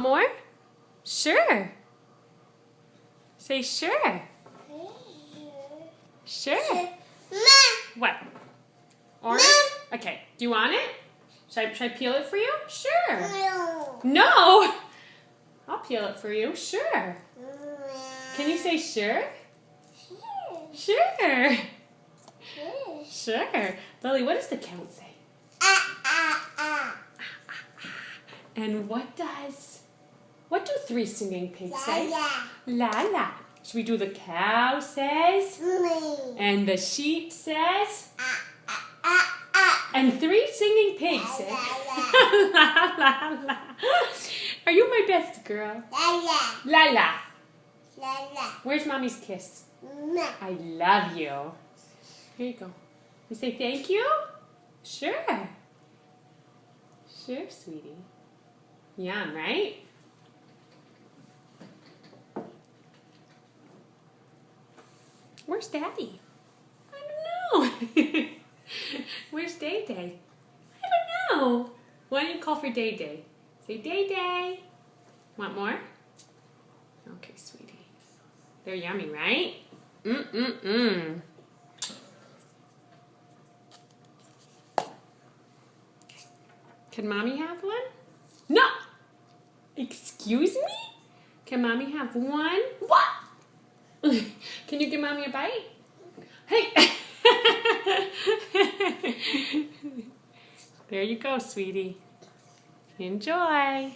Want more? Sure. Say sure. Sure. What? Orange? Okay. Do you want it? Should I peel it for you? Sure. No. I'll peel it for you. Sure. Can you say sure? Sure. Sure. Lily, what does the count say? And what do 3 singing pigs say? La la. Should we do the cow says? And the sheep says? And 3 singing pigs say? La la la. Are you my best girl? La la. Where's mommy's kiss? I love you. Here you go. You say thank you? Sure. Sure, sweetie. Yum, right? Where's Daddy? I don't know. Where's Day Day? I don't know. Why don't you call for Day Day? Say Day Day. Want more? Okay, sweetie. They're yummy, right? Mm-mm-mm. Can Mommy have one? No! Excuse me? Can Mommy have one? What? Can you give Mommy a bite? Hey! There you go, sweetie. Enjoy.